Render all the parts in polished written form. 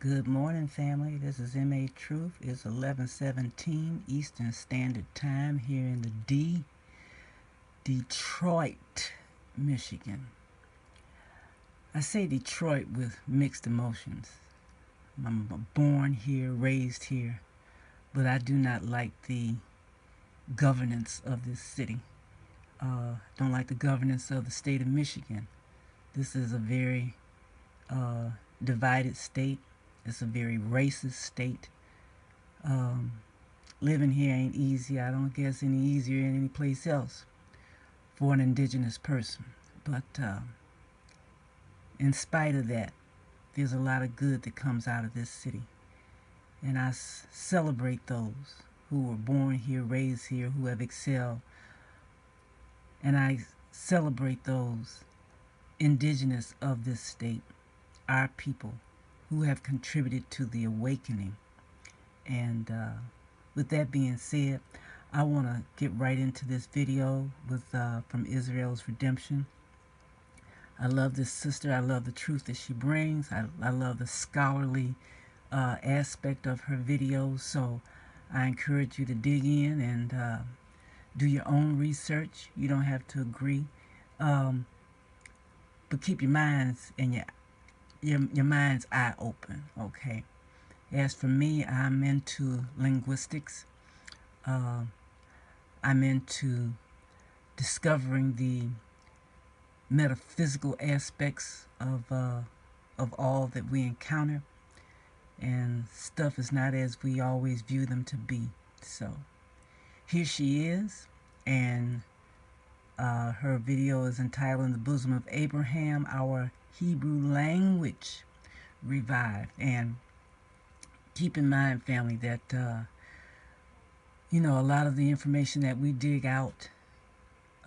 Good morning, family. This is M.A. Truth. It's 11:17 Eastern Standard Time here in the Detroit, Michigan. I say Detroit with mixed emotions. I'm born here, raised here, but I do not like the governance of this city. Don't like the governance of the state of Michigan. This is a very divided state. It's a very racist state. Um, Living here ain't easy. I don't guess any easier in any place else for an indigenous person. But in spite of that, there's a lot of good that comes out of this city. And I celebrate those who were born here, raised here, who have excelled. And I celebrate those indigenous of this state, our people, who have contributed to the awakening. And with that being said, I want to get right into this video with from Israel's Redemption. I love this sister. I love the truth that she brings. I love the scholarly aspect of her videos. So I encourage you to dig in and do your own research. You don't have to agree, but keep your minds and your mind's eye open. Okay. As for me, I'm into linguistics. I'm into discovering the metaphysical aspects of all that we encounter, and stuff is not as we always view them to be. So here she is, and her video is entitled "In the Bosom of Abraham: Our Hebrew Language Revived." And keep in mind, family, that a lot of the information that we dig out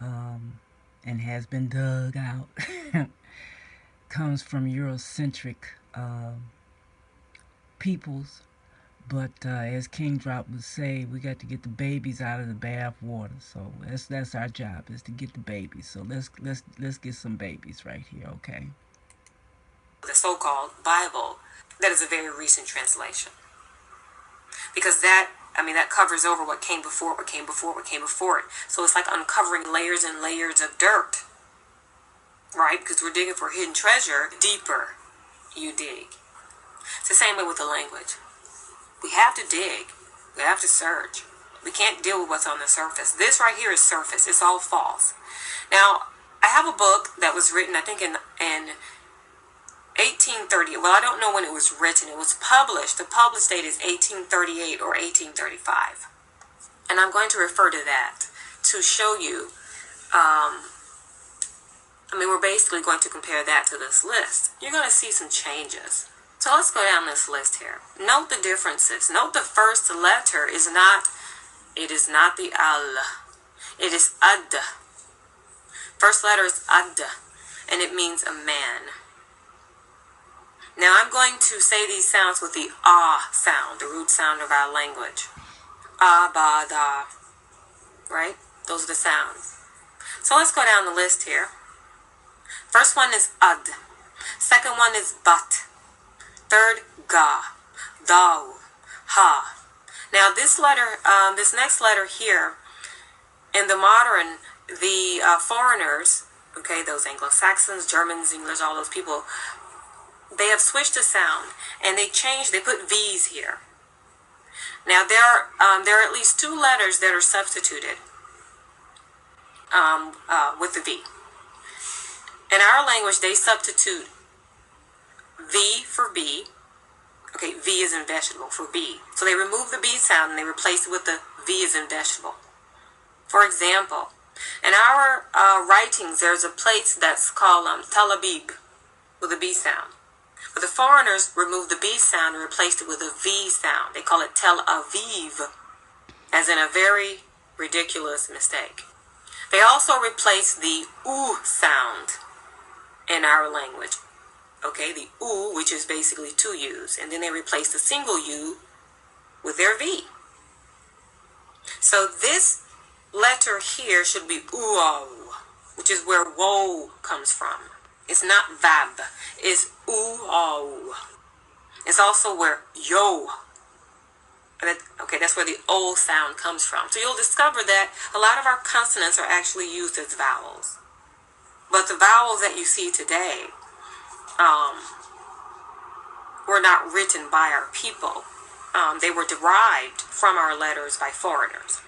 and has been dug out comes from Eurocentric peoples. But as King Drop would say, we got to get the babies out of the bath water. So that's our job, is to get the babies. So let's get some babies right here, okay? The so-called Bible, that is a very recent translation, because that covers over what came before it. So it's like uncovering layers and layers of dirt, right? Because we're digging for hidden treasure. The deeper you dig, it's the same way with the language. We have to dig. We have to search. We can't deal with what's on the surface. This right here is surface. It's all false. Now, I have a book that was written, I think, in 1830. Well, I don't know when it was written. It was published. The published date is 1838 or 1835. And I'm going to refer to that to show you, we're basically going to compare that to this list. You're going to see some changes. So let's go down this list here. Note the differences. Note the first letter is not the al. It is ad. First letter is ad, and it means a man. Now I'm going to say these sounds with the ah sound, the root sound of our language. Ah, ba, da. Right? Those are the sounds. So let's go down the list here. First one is ad. Second one is bat. Third, ga. Dao. Ha. Now this letter, this next letter here, in the modern, the foreigners, okay, those Anglo-Saxons, Germans, English, all those people, they have switched the sound, and they put V's here. Now there are at least two letters that are substituted with the V. In our language, they substitute V for B. Okay, V is in vegetable for B. So they remove the B sound and they replace it with the V as in vegetable. For example, in our writings, there's a place that's called Tel Aviv with a B sound. But the foreigners removed the B sound and replaced it with a V sound. They call it Tel Aviv, as in a very ridiculous mistake. They also replaced the U sound in our language. Okay, the U, which is basically two U's. And then they replaced the single U with their V. So this letter here should be uo, which is where woe comes from. It's not vab, it's uo. It's also where yo, okay, that's where the O sound comes from. So you'll discover that a lot of our consonants are actually used as vowels. But the vowels that you see today were not written by our people. They were derived from our letters by foreigners.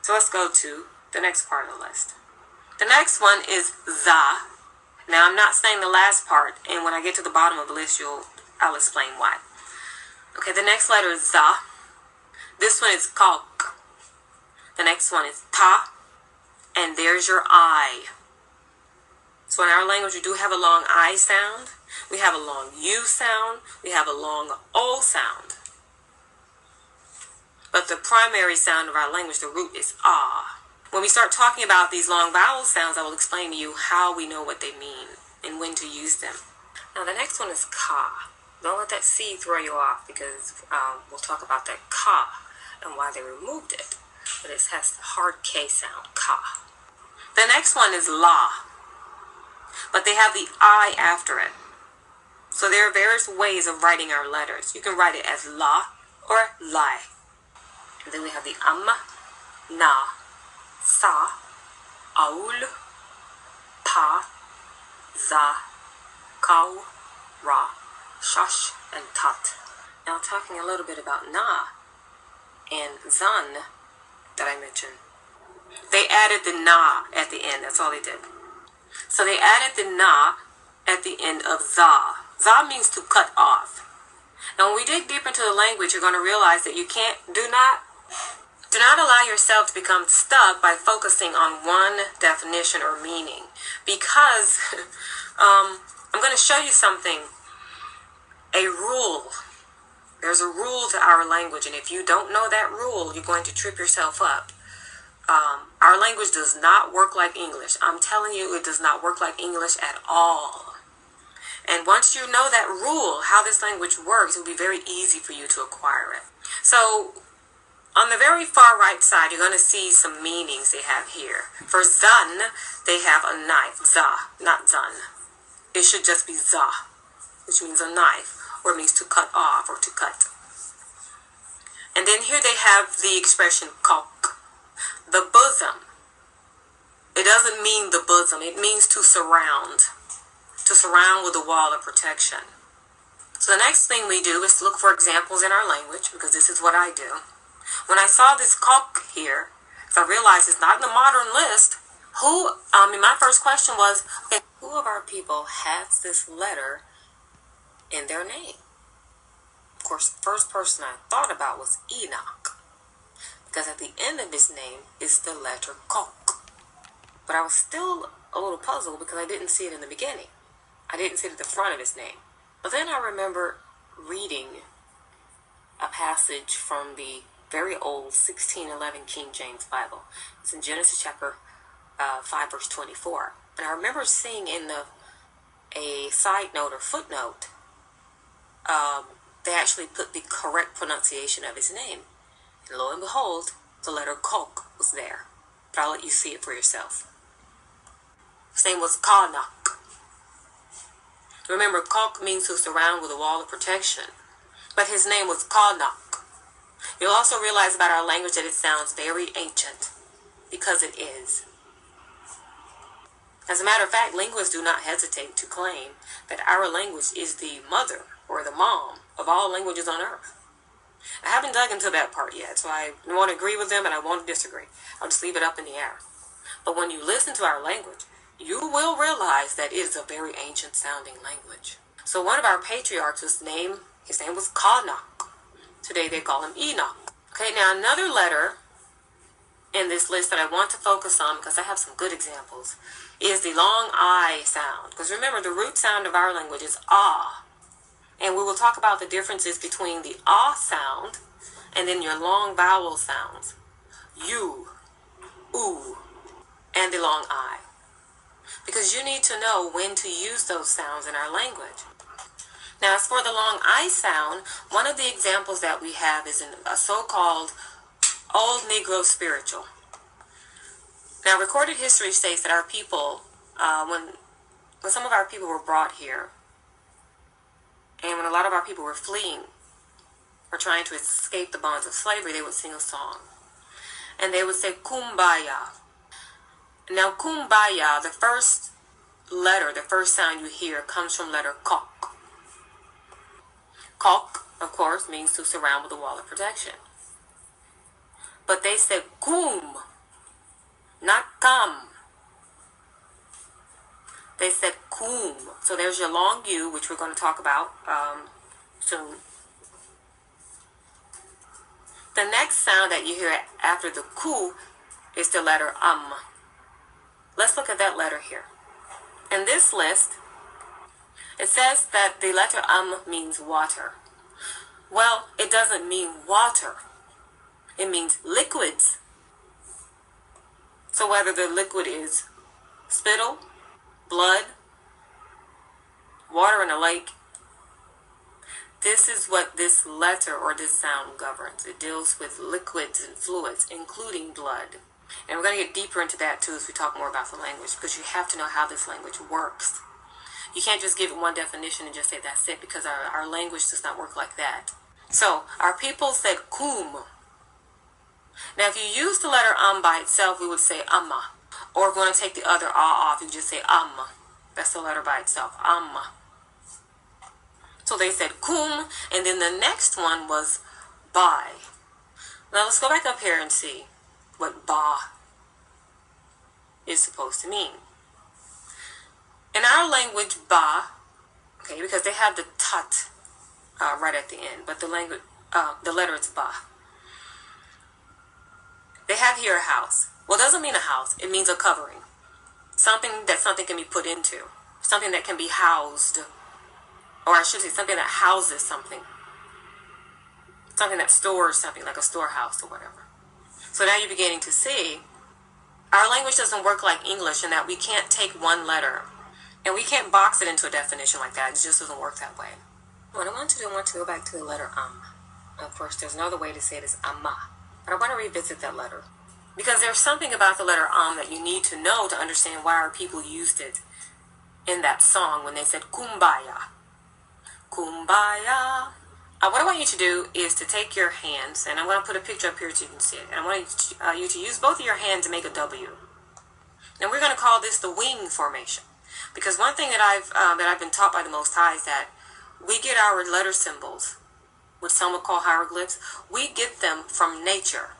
So let's go to the next part of the list. The next one is the. Now I'm not saying the last part, and when I get to the bottom of the list, I'll explain why. Okay, the next letter is the. This one is kalk. The next one is ta, and there's your I. So in our language, we do have a long I sound. We have a long U sound. We have a long O sound. But the primary sound of our language, the root, is ah. When we start talking about these long vowel sounds, I will explain to you how we know what they mean and when to use them. Now the next one is ka. Don't let that C throw you off, because we'll talk about that ka and why they removed it. But it has the hard K sound, ka. The next one is la, but they have the I after it. So there are various ways of writing our letters. You can write it as la or lai. And then we have the na, sa, aul, pa, za, kau, ra, shash, and tat. Now talking a little bit about na and zan that I mentioned. They added the na at the end. That's all they did. So they added the na at the end of za. Za means to cut off. Now when we dig deep into the language, you're going to realize that you do not allow yourself to become stuck by focusing on one definition or meaning, because I'm going to show you something, a rule. There's a rule to our language, and if you don't know that rule, you're going to trip yourself up. Our language does not work like English. I'm telling you, it does not work like English at all. And once you know that rule, how this language works, it will be very easy for you to acquire it. So on the very far right side, you're going to see some meanings they have here. For zan, they have a knife. Za, not zan. It should just be za, which means a knife, or it means to cut off or to cut. And then here they have the expression kalk, the bosom. It doesn't mean the bosom. It means to surround with a wall of protection. So the next thing we do is look for examples in our language, because this is what I do. When I saw this kalk here, because I realized it's not in the modern list, my first question was, okay, who of our people has this letter in their name? Of course, the first person I thought about was Enoch, because at the end of his name is the letter kalk. But I was still a little puzzled because I didn't see it in the beginning. I didn't see it at the front of his name. But then I remember reading a passage from the very old 1611 King James Bible. It's in Genesis chapter 5, verse 24. And I remember seeing in a side note or footnote, they actually put the correct pronunciation of his name. And lo and behold, the letter kalk was there. But I'll let you see it for yourself. His name was Karnak. Remember, kalk means to surround with a wall of protection. But his name was Karnak. You'll also realize about our language that it sounds very ancient, because it is. As a matter of fact, linguists do not hesitate to claim that our language is the mother or the mom of all languages on earth. I haven't dug into that part yet, so I won't agree with them and I won't disagree. I'll just leave it up in the air. But when you listen to our language, you will realize that it is a very ancient sounding language. So one of our patriarchs, his name was Karnak. Today they call him Enoch. Okay, now another letter in this list that I want to focus on, because I have some good examples, is the long I sound. Because remember, the root sound of our language is ah. And we will talk about the differences between the ah sound and then your long vowel sounds. You, oo, and the long I. Because you need to know when to use those sounds in our language. Now, as for the long I sound, one of the examples that we have is in a so-called Old Negro spiritual. Now, recorded history states that our people, when some of our people were brought here, And when a lot of our people were fleeing or trying to escape the bonds of slavery, they would sing a song. And they would say, Kumbaya. Now, Kumbaya, the first letter, the first sound you hear comes from letter Kok. Kok, of course, means to surround with a wall of protection. But they said Kum, not Kam. They said Kum. So there's your long U, which we're going to talk about soon. The next sound that you hear after the Ku is the letter Let's look at that letter here. In this list, it says that the letter means water. Well, it doesn't mean water. It means liquids. So whether the liquid is spittle, blood, water in a lake, this is what this letter or this sound governs. It deals with liquids and fluids, including blood. And we're going to get deeper into that too as we talk more about the language, because you have to know how this language works. You can't just give it one definition and just say that's it, because our language does not work like that. So our people said kum. Now if you use the letter by itself, we would say amma. Or if we want to take the other off, you just say amma. That's the letter by itself, amma. So they said kum, and then the next one was bai. Now let's go back up here and see what ba is supposed to mean. In our language, ba, okay, because they have the tat right at the end, but the letter is ba. They have here a house. Well, it doesn't mean a house. It means a covering. Something that something can be put into. Something that can be housed. Or I should say something that houses something. Something that stores something, like a storehouse or whatever. So now you're beginning to see our language doesn't work like English in that we can't take one letter and we can't box it into a definition like that. It just doesn't work that way. What I want to do, I want to go back to the letter Of course, there's another way to say it is amma. But I want to revisit that letter, because there's something about the letter that you need to know to understand why our people used it in that song when they said kumbaya. Kumbaya. What I want you to do is to take your hands, and I'm going to put a picture up here so you can see it. And I want you to use both of your hands to make a W. And we're going to call this the wing formation, because one thing that I've been taught by the Most High is that we get our letter symbols, which some would call hieroglyphs. We get them from nature.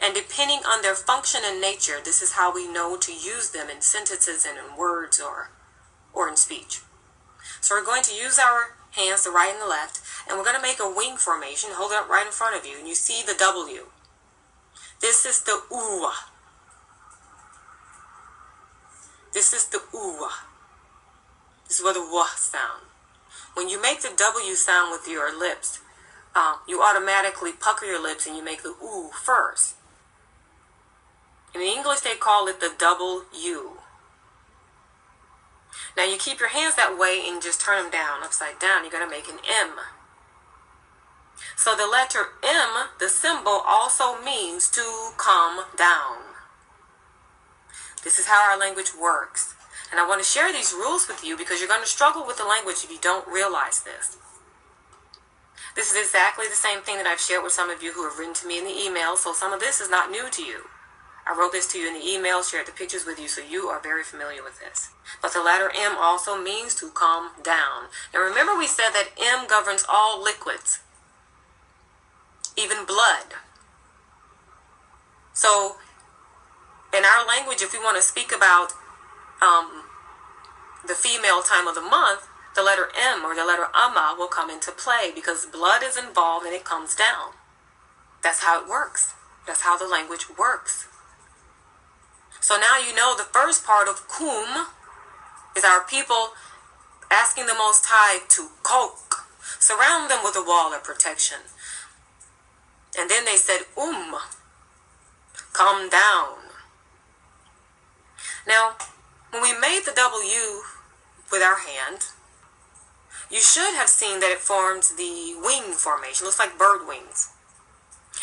And depending on their function in nature, this is how we know to use them in sentences and in words or in speech. So we're going to use our hands, the right and the left, and we're going to make a wing formation. Hold it up right in front of you, and you see the W. This is the uwa. This is the uwa. This is where the wa sound. When you make the W sound with your lips, you automatically pucker your lips and you make the oo first. In English, they call it the double U. Now you keep your hands that way and just turn them down, upside down. You're going to make an M. So the letter M, the symbol, also means to come down. This is how our language works. And I want to share these rules with you because you're going to struggle with the language if you don't realize this. This is exactly the same thing that I've shared with some of you who have written to me in the email, so some of this is not new to you. I wrote this to you in the email, shared the pictures with you, so you are very familiar with this. But the letter M also means to come down. Now remember we said that M governs all liquids, even blood. So in our language, if we want to speak about the female time of the month, the letter M or the letter Amma will come into play because blood is involved and it comes down. That's how it works. That's how the language works. So now you know the first part of Kum is our people asking the Most High to Kok, surround them with a wall of protection. And then they said, come down. Now, when we made the W with our hand, you should have seen that it forms the wing formation. It looks like bird wings.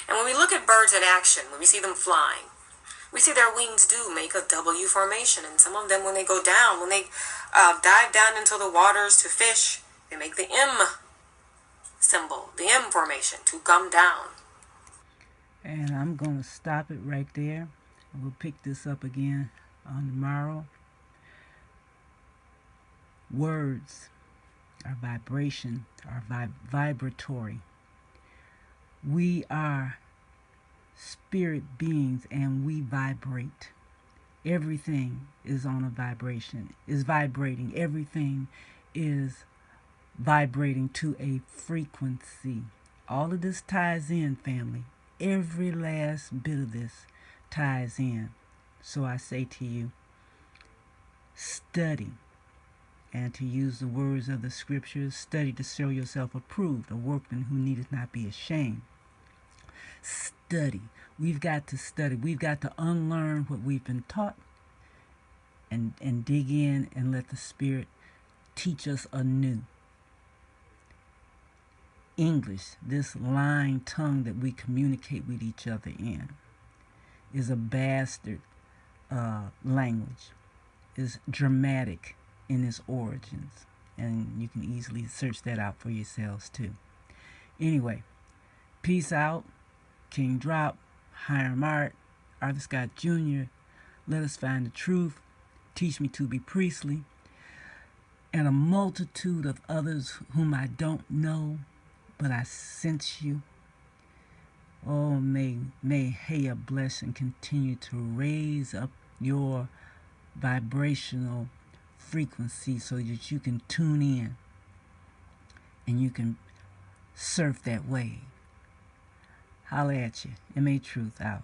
And when we look at birds in action, when we see them flying, we see their wings do make a W formation. And some of them, when they go down, when they dive down into the waters to fish, They make the M symbol, the M formation, to come down. And I'm going to stop it right there. We'll pick this up again on tomorrow. Words are vibration, are vibratory. We are spirit beings and we vibrate. Everything is on a vibration, is vibrating. Everything is vibrating to a frequency. All of this ties in, family. Every last bit of this ties in. So I say to you, study. And to use the words of the scriptures, study to show yourself approved, a workman who needeth not be ashamed. Study. We've got to study. We've got to unlearn what we've been taught and dig in and let the Spirit teach us anew. English, this lying tongue that we communicate with each other in, is a bastard language. Is dramatic in its origins. And you can easily search that out for yourselves too. Anyway, peace out. King Drop, Hiram Art, Arthur Scott Jr., Let Us Find the Truth, Teach Me to Be Priestly, and a multitude of others whom I don't know, but I sense you. Oh, may Haya bless and continue to raise up your vibrational frequency so that you can tune in and you can surf that wave. Holla at you. M.A. Truth out.